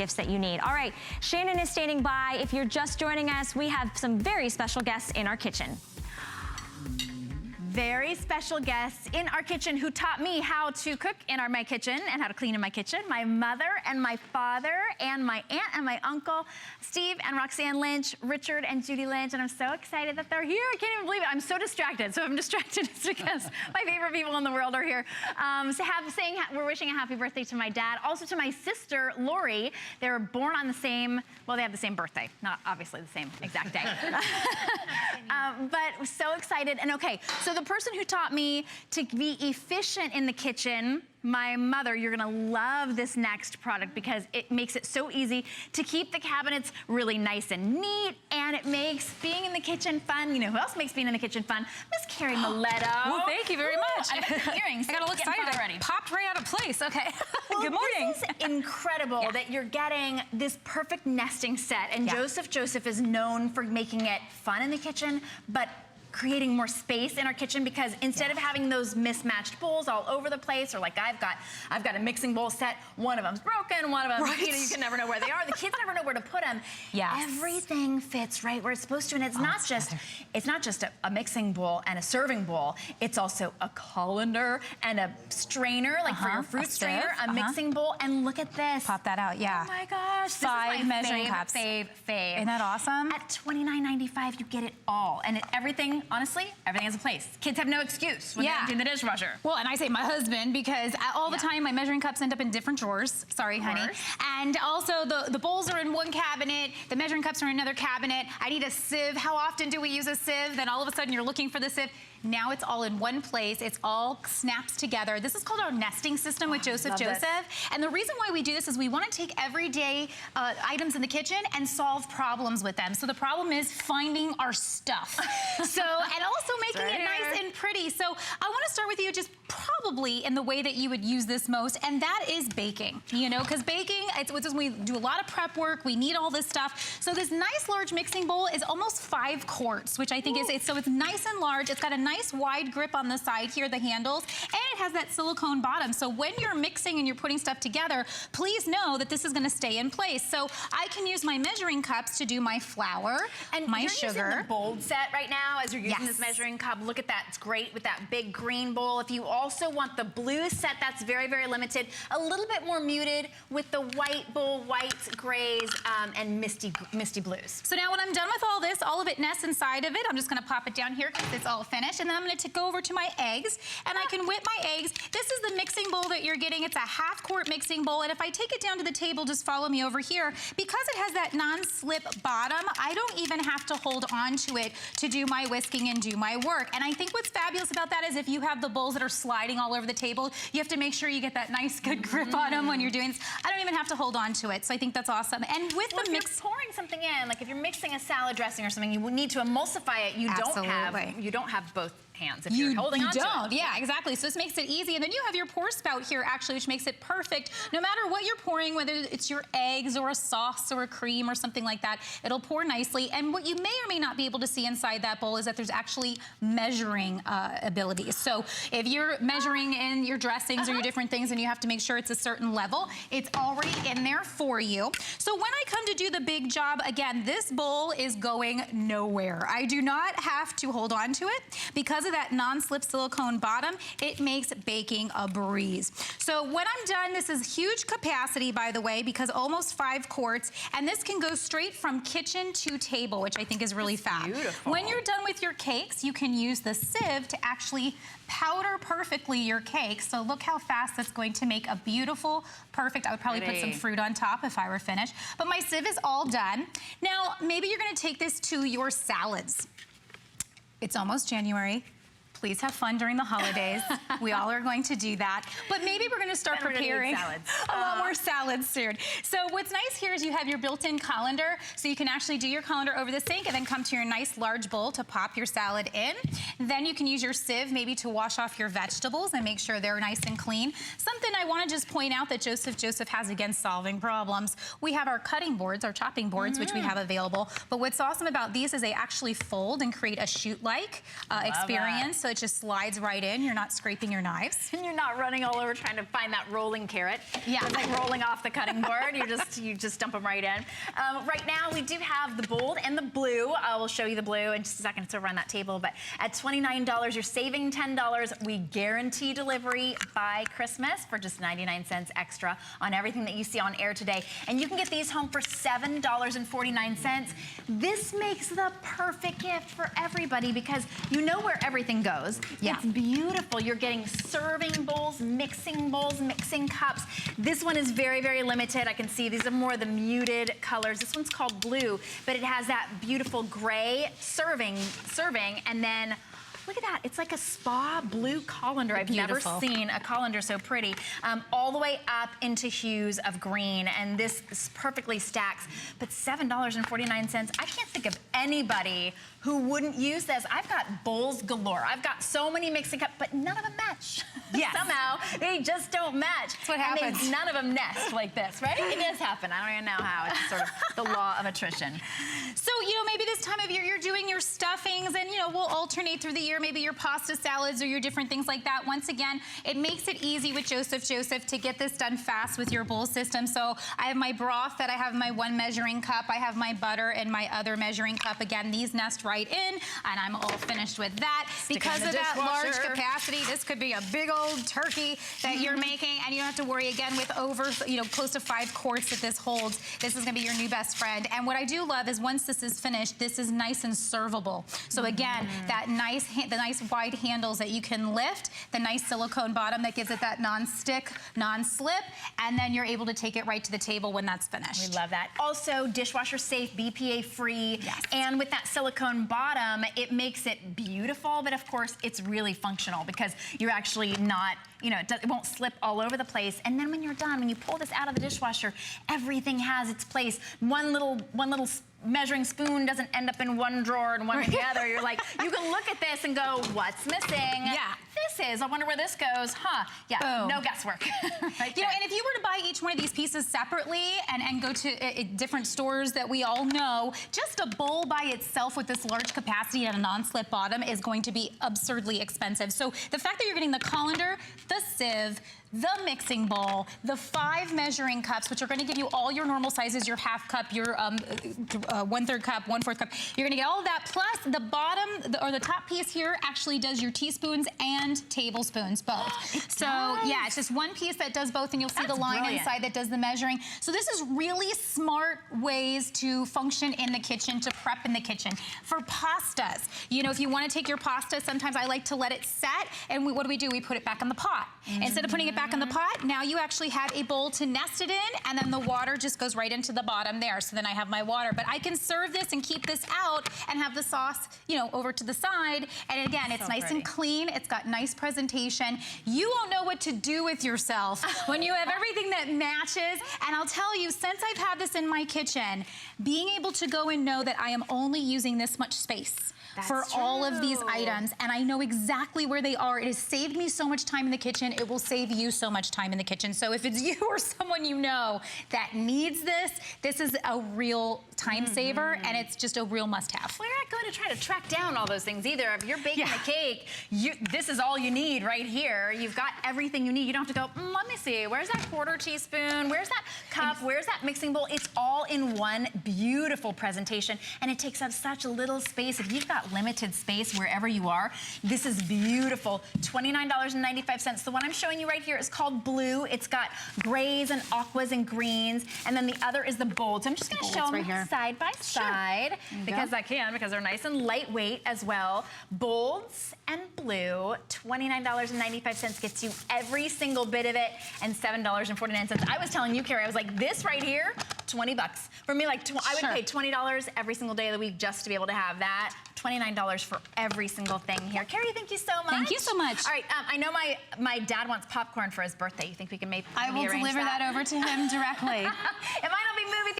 gifts that you need. All right, Shannon is standing by. If you're just joining us, we have some very special guests in our kitchen. Very special guests in our kitchen who taught me how to cook in my kitchen and how to clean in my kitchen. My mother and my father and my aunt and my uncle, Steve and Roxanne Lynch, Richard and Judy Lynch, and I'm so excited that they're here. I can't even believe it. I'm so distracted. So I'm distracted it's because my favorite people in the world are here. We're wishing a happy birthday to my dad, also to my sister, Lori. They were born on the same, well, they have the same birthday, not obviously the same exact day. But so excited. And okay, so the person who taught me to be efficient in the kitchen, my mother, you're gonna love this next product because it makes it so easy to keep the cabinets really nice and neat, and it makes being in the kitchen fun. You know who else makes being in the kitchen fun? Miss Carrie Miletto. Well, thank you very much. I like the earrings. I got all excited. I popped right out of place. Okay. Well, good morning. This is incredible that you're getting this perfect nesting set, and Joseph is known for making it fun in the kitchen, but creating more space in our kitchen, because instead of having those mismatched bowls all over the place, or like I've got a mixing bowl set, one of them's broken, one of them, you know, you can never know where they are. The kids never know where to put them. Everything fits right where it's supposed to, and it's not just a mixing bowl and a serving bowl. It's also a colander and a strainer, like for your fruit strainer, a mixing bowl, and look at this. Pop that out, yeah. Oh my gosh, 5 measuring cups. Fave. Isn't that awesome? At $29.95, you get it all, and everything. Honestly, everything has a place. Kids have no excuse when they're emptying the dishwasher. Well, and I say my husband, because all the time my measuring cups end up in different drawers. Sorry, honey. And also the bowls are in one cabinet, the measuring cups are in another cabinet. I need a sieve. How often do we use a sieve? Then all of a sudden you're looking for the sieve. Now it's all in one place. It's all snaps together. This is called our nesting system with Joseph. And the reason why we do this is we want to take everyday items in the kitchen and solve problems with them. So the problem is finding our stuff. And also making it nice and pretty. So I want to start with you just probably in the way that you would use this most, and that is baking. You know, because baking, we do a lot of prep work. We need all this stuff. So this nice large mixing bowl is almost 5 quarts, which I think so it's nice and large. It's got a nice wide grip on the side here, the handles, and it has that silicone bottom. So when you're mixing and you're putting stuff together, please know that this is going to stay in place. So I can use my measuring cups to do my flour and my sugar. You're using the bold set right now as you're using this measuring cup. Look at that. It's great with that big green bowl. If you also want the blue set, that's very, very limited. A little bit more muted with the white bowl, whites, grays, and misty blues. So now when I'm done with all this, all of it nests inside of it. I'm just going to pop it down here because it's all finished. And then I'm going to go over to my eggs, and I can whip my eggs. This is the mixing bowl that you're getting. It's a 1/2 quart mixing bowl. And if I take it down to the table, just follow me over here. Because it has that non-slip bottom, I don't even have to hold on to it to do my whisking and do my work. And I think what's fabulous about that is if you have the bowls that are sliding all over the table, you have to make sure you get that nice good grip on them when you're doing this. I don't even have to hold on to it. So I think that's awesome. And with the mix, if you're pouring something in, like if you're mixing a salad dressing or something, you will need to emulsify it. You don't have both hands if you're holding on to it. Yeah, exactly. So this makes it easy. And then you have your pour spout here actually, which makes it perfect. No matter what you're pouring, whether it's your eggs or a sauce or a cream or something like that, it'll pour nicely. And what you may or may not be able to see inside that bowl is that there's actually measuring abilities. So if you're measuring in your dressings or your different things and you have to make sure it's a certain level, it's already in there for you. So when I come to do the big job, again, this bowl is going nowhere. I do not have to hold on to it because of that non-slip silicone bottom. It makes baking a breeze. So when I'm done, this is huge capacity, by the way, because almost 5 quarts, and this can go straight from kitchen to table, which I think is really fab. Beautiful. When you're done with your cakes, you can use the sieve to actually powder perfectly your cake. So look how fast that's going to make a beautiful, perfect, I would probably put some fruit on top if I were finished. But my sieve is all done. Now, maybe you're gonna take this to your salads. It's almost January. Please have fun during the holidays. We all are going to do that. But maybe we're going to start preparing a lot more salads soon. So what's nice here is you have your built-in colander. So you can actually do your colander over the sink and then come to your nice large bowl to pop your salad in. Then you can use your sieve maybe to wash off your vegetables and make sure they're nice and clean. Something I want to just point out that Joseph has against solving problems. We have our cutting boards, our chopping boards, which we have available. But what's awesome about these is they actually fold and create a shoot-like experience. So it just slides right in. You're not scraping your knives. And you're not running all over trying to find that rolling carrot. Yeah. It's like rolling off the cutting board. You just dump them right in. Right now, we do have the bold and the blue. I will show you the blue in just a second. It's over on that table. But at $29, you're saving $10. We guarantee delivery by Christmas for just 99 cents extra on everything that you see on air today. And you can get these home for $7.49. This makes the perfect gift for everybody because you know where everything goes. Yeah. It's beautiful. You're getting serving bowls, mixing cups. This one is very, very limited. I can see these are more the muted colors. This one's called blue, but it has that beautiful gray serving, and then look at that. It's like a spa blue colander. I've never seen a colander so pretty. All the way up into hues of green, and this perfectly stacks. But $7.49, I can't think of anybody who wouldn't use this. I've got bowls galore. I've got so many mixing cups, but none of them match. Yes. Somehow, they just don't match. That's what happens. And none of them nest like this, right? It does happen. I don't even know how. It's sort of the law of attrition. So, maybe this time of year you're doing your stuffings and, we'll alternate through the year, maybe your pasta salads or your different things like that. Once again, it makes it easy with Joseph to get this done fast with your bowl system. So I have my broth that I have my one measuring cup. I have my butter and my other measuring cup. Again, these nest right in, and I'm all finished with that. Because of that large capacity, this could be a big old turkey that you're making, and you don't have to worry again with over, close to 5 quarts that this holds. This is gonna be your new best friend. And what I do love is once this is finished, this is nice and servable. So again, the nice wide handles that you can lift, the nice silicone bottom that gives it that non-stick, non-slip, and then you're able to take it right to the table when that's finished. We love that. Also, dishwasher safe, BPA free, yes. And with that silicone bottom, it makes it beautiful, but of course, it's really functional because you're actually not, it won't slip all over the place. And then when you're done, when you pull this out of the dishwasher, everything has its place. One little measuring spoon doesn't end up in one drawer and one in the other. You're like, you can look at this and go, what's missing? Yeah. This is, I wonder where this goes. Huh, yeah, boom. No guesswork. Right and if you were to buy each one of these pieces separately and go to different stores that we all know, just a bowl by itself with this large capacity and a non-slip bottom is going to be absurdly expensive. So the fact that you're getting the colander, the sieve, the mixing bowl, the 5 measuring cups, which are going to give you all your normal sizes, your half cup, your 1/3 cup, 1/4 cup. You're going to get all of that. Plus, the bottom or the top piece here actually does your teaspoons and tablespoons both. So yeah, it's just one piece that does both, and you'll see the line inside that does the measuring. So this is really smart ways to function in the kitchen, to prep in the kitchen. For pastas, if you want to take your pasta, sometimes I like to let it set, and what do? We put it back in the pot. Instead of putting it back in the pot, now you actually have a bowl to nest it in, and then the water just goes right into the bottom there. So then I have my water, but I can serve this and keep this out and have the sauce, over to the side. And again, it's nice and clean. It's got nice presentation. You won't know what to do with yourself when you have everything that matches. And I'll tell you, since I've had this in my kitchen, being able to go and know that I am only using this much space for all of these items, and I know exactly where they are. It has saved me so much time in the kitchen. It will save you so much time in the kitchen. So if it's you or someone you know that needs this, this is a real time saver, and it's just a real must-have. Well, you're not going to try to track down all those things either. If you're baking a cake, this is all you need right here. You've got everything you need. You don't have to go, let me see, where's that 1/4 teaspoon? Where's that cup? Where's that mixing bowl? It's all in one beautiful presentation, and it takes up such a little space. If you've got limited space wherever you are, this is beautiful. $29.95. The one I'm showing you right here is called blue. It's got grays and aquas and greens, and then the other is the bold. So I'm just going to show them side by side because I can, because they're nice and lightweight as well. Bolds and blue, $29.95 gets you every single bit of it, and $7.49. I was telling you, Carrie, I was like, this right here, 20 bucks. For me, like, I would pay $20 every single day of the week just to be able to have that. $29 for every single thing here. Carrie, thank you so much. Thank you so much. All right, I know my dad wants popcorn for his birthday. You think we can maybe I will arrange deliver that over to him directly. It might not be movie